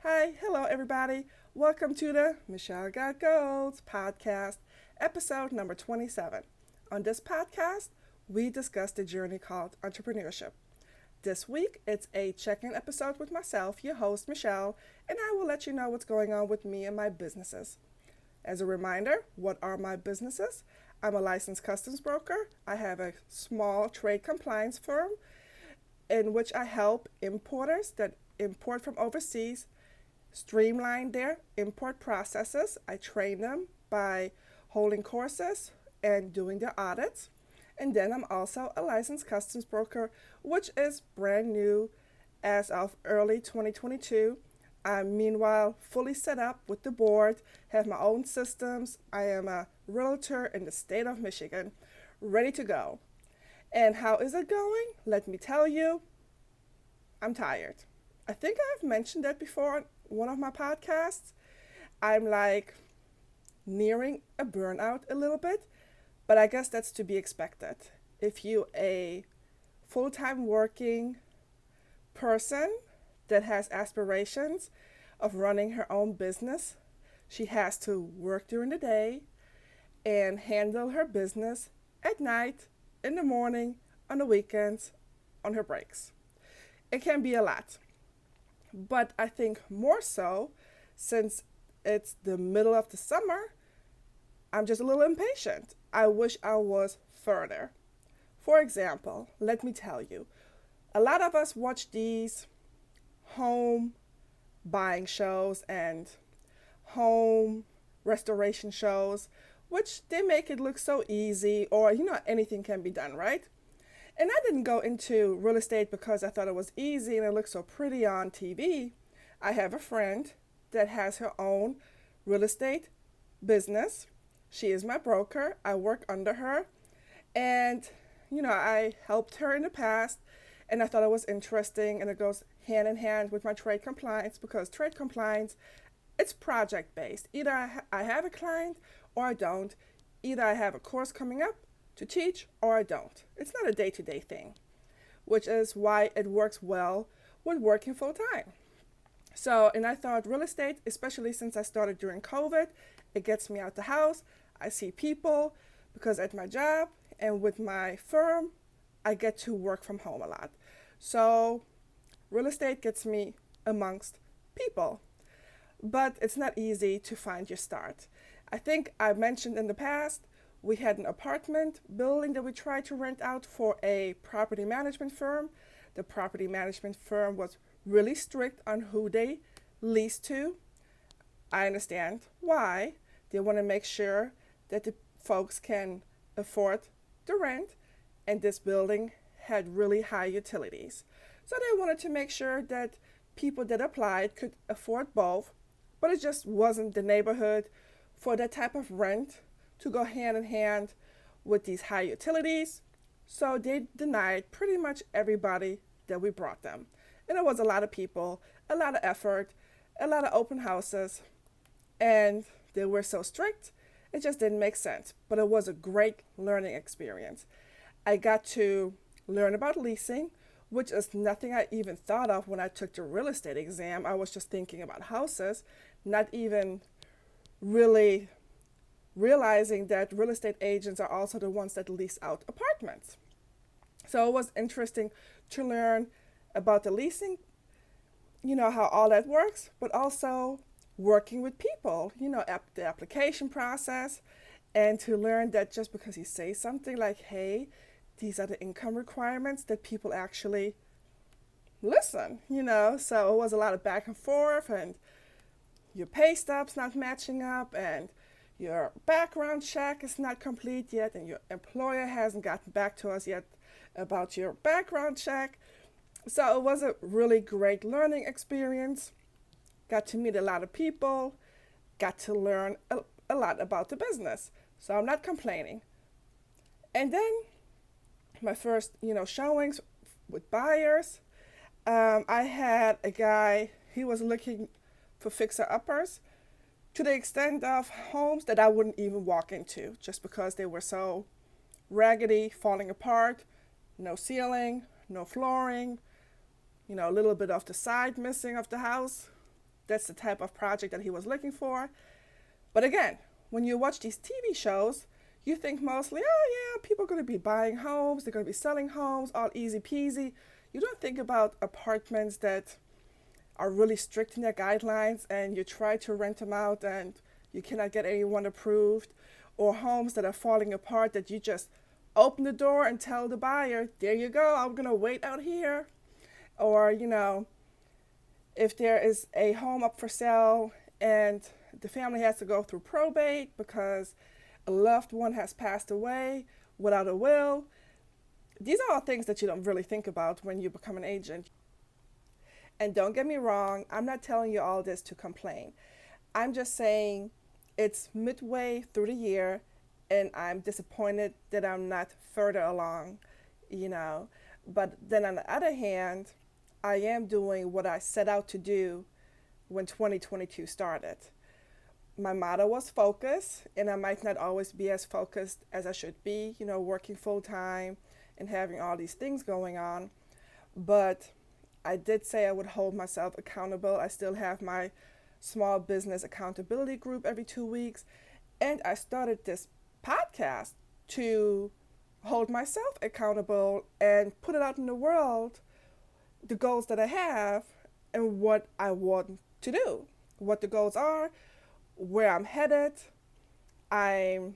Hi, hello everybody. Welcome to the Michelle Got Goals podcast, episode number 27. On this podcast, we discuss the journey called entrepreneurship. This week, it's a check-in episode with myself, your host, Michelle, and I will let you know what's going on with me and my businesses. As a reminder, what are my businesses? I'm a licensed customs broker. I have a small trade compliance firm in which I help importers that import from overseas streamline their import processes. I train them by holding courses and doing their audits. And then I'm also a licensed customs broker, which is brand new as of early 2022. I'm meanwhile fully set up with the board, have my own systems. I am a realtor in the state of Michigan, ready to go. And how is it going? Let me tell you, I'm tired. I think I've mentioned that before on one of my podcasts. I'm like nearing a burnout a little bit, but I guess that's to be expected. If you a full-time working person that has aspirations of running her own business, she has to work during the day and handle her business at night, in the morning, on the weekends, on her breaks. It can be a lot. But I think more so since it's the middle of the summer, I'm just a little impatient. I wish I was further. For example, let me tell you, a lot of us watch these home buying shows and home restoration shows, which they make it look so easy, or anything can be done, right? And I didn't go into real estate because I thought it was easy and it looked so pretty on TV. I have a friend that has her own real estate business. She is my broker. I work under her. And, I helped her in the past and I thought it was interesting, and it goes hand in hand with my trade compliance because trade compliance, it's project based. Either I have a client or I don't. Either I have a course coming up to teach or I don't. It's not a day-to-day thing, which is why it works well with working full-time. So, and I thought real estate, especially since I started during COVID, it gets me out the house. I see people because at my job and with my firm, I get to work from home a lot. So real estate gets me amongst people, but it's not easy to find your start. I think I mentioned in the past, we had an apartment building that we tried to rent out for a property management firm. The property management firm was really strict on who they leased to. I understand why. They want to make sure that the folks can afford the rent, and this building had really high utilities. So they wanted to make sure that people that applied could afford both, but it just wasn't the neighborhood for that type of rent to go hand in hand with these high utilities. So they denied pretty much everybody that we brought them. And it was a lot of people, a lot of effort, a lot of open houses, and they were so strict, it just didn't make sense. But it was a great learning experience. I got to learn about leasing, which is nothing I even thought of when I took the real estate exam. I was just thinking about houses, not even really realizing that real estate agents are also the ones that lease out apartments. So it was interesting to learn about the leasing, how all that works, but also working with people, the application process, and to learn that just because you say something like, hey, these are the income requirements, that people actually listen, So it was a lot of back and forth, and your pay stub's not matching up, and your background check is not complete yet, and your employer hasn't gotten back to us yet about your background check. So it was a really great learning experience. Got to meet a lot of people, got to learn a lot about the business. So I'm not complaining. And then my first, showings with buyers, I had a guy, he was looking for fixer-uppers, to the extent of homes that I wouldn't even walk into just because they were so raggedy, falling apart, no ceiling, no flooring, a little bit of the side missing of the house. that's the type of project that he was looking for. But again, when you watch these TV shows, you think mostly, oh yeah, people are going to be buying homes, they're going to be selling homes, all easy peasy. You don't think about apartments that are really strict in their guidelines and you try to rent them out and you cannot get anyone approved, or homes that are falling apart that you just open the door and tell the buyer, there you go, I'm going to wait out here. Or, if there is a home up for sale and the family has to go through probate because a loved one has passed away without a will. These are all things that you don't really think about when you become an agent. And don't get me wrong, I'm not telling you all this to complain. I'm just saying it's midway through the year and I'm disappointed that I'm not further along, But then on the other hand, I am doing what I set out to do when 2022 started. My motto was focus, and I might not always be as focused as I should be, working full time and having all these things going on. But I did say I would hold myself accountable. I still have my small business accountability group every 2 weeks. And I started this podcast to hold myself accountable and put it out in the world, the goals that I have and what I want to do, what the goals are, where I'm headed. I'm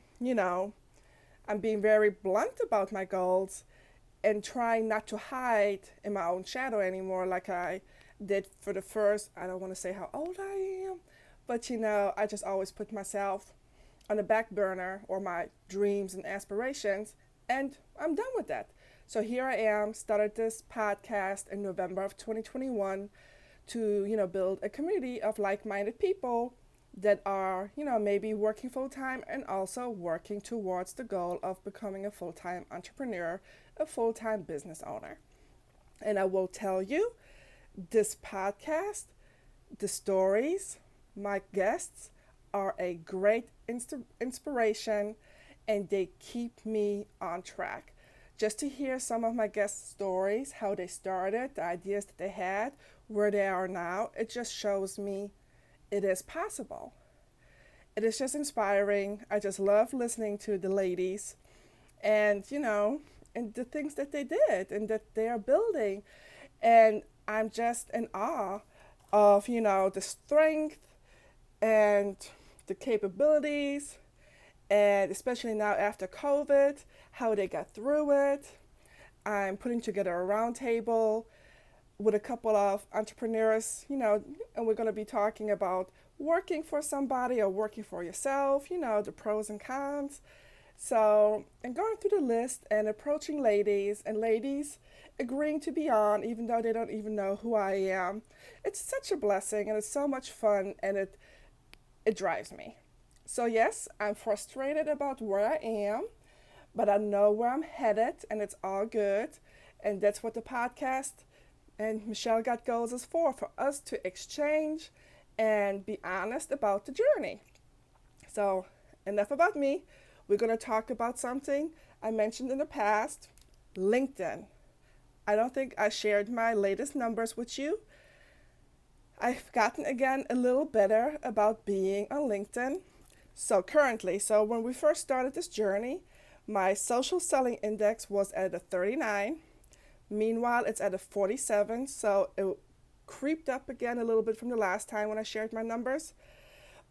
being very blunt about my goals and trying not to hide in my own shadow anymore like I did for the first, I don't want to say how old I am, but I just always put myself on the back burner or my dreams and aspirations, and I'm done with that. So here I am, started this podcast in November of 2021 to, build a community of like-minded people that are, maybe working full-time and also working towards the goal of becoming a full-time entrepreneur, a full-time business owner. And I will tell you, this podcast, the stories, my guests are a great inspiration and they keep me on track. Just to hear some of my guest stories, how they started, the ideas that they had, where they are now, it just shows me it is possible. It is just inspiring. I just love listening to the ladies and, and the things that they did and that they are building. And I'm just in awe of, the strength and the capabilities, and especially now after COVID, how they got through it. I'm putting together a roundtable with a couple of entrepreneurs, and we're going to be talking about working for somebody or working for yourself, the pros and cons. So, and going through the list and approaching ladies and ladies agreeing to be on, even though they don't even know who I am. It's such a blessing and it's so much fun and it drives me. So yes, I'm frustrated about where I am, but I know where I'm headed and it's all good. And that's what the podcast and Michelle Got Goals is for us to exchange and be honest about the journey. So enough about me. We're going to talk about something I mentioned in the past, LinkedIn. I don't think I shared my latest numbers with you. I've gotten again a little better about being on LinkedIn. So when we first started this journey, my social selling index was at a 39. Meanwhile, it's at a 47, so it creeped up again a little bit from the last time when I shared my numbers.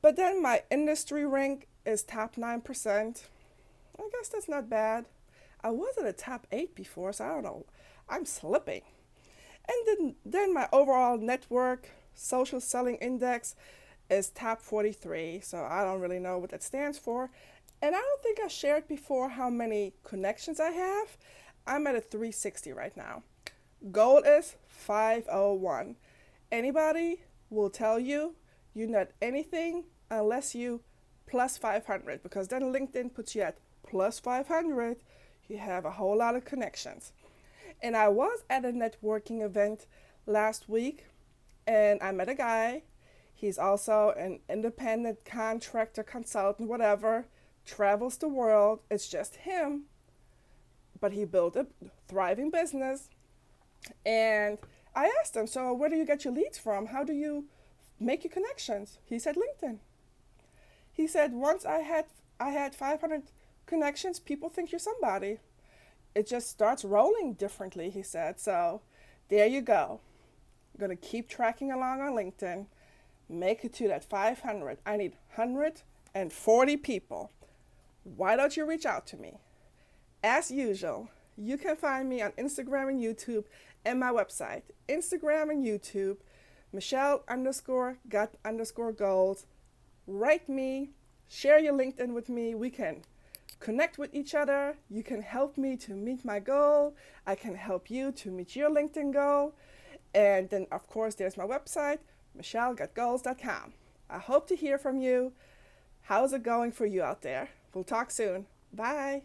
But then my industry rank is top 9%. I guess that's not bad. I was at a top 8 before, so I don't know. I'm slipping. And then my overall network social selling index is top 43, so I don't really know what that stands for. And I don't think I shared before how many connections I have. I'm at a 360 right now. Goal is 501. Anybody will tell you you're not anything unless you plus 500, because then LinkedIn puts you at plus 500. You have a whole lot of connections. And I was at a networking event last week and I met a guy. He's also an independent contractor, consultant, whatever, travels the world. It's just him. But he built a thriving business. And I asked him, so where do you get your leads from? How do you make your connections. He said LinkedIn. He said once I had 500 connections, people think you're somebody. It just starts rolling differently, he said. So there you go. I'm going to keep tracking along on LinkedIn. Make it to that 500. I need 140 people. Why don't you reach out to me? As usual, you can find me on Instagram and YouTube and my website. Instagram and YouTube, Michelle_got_goals. Write me, share your LinkedIn with me. We can connect with each other. You can help me to meet my goal. I can help you to meet your LinkedIn goal. And then, of course, there's my website, michellegotgoals.com. I hope to hear from you. How's it going for you out there? We'll talk soon. Bye.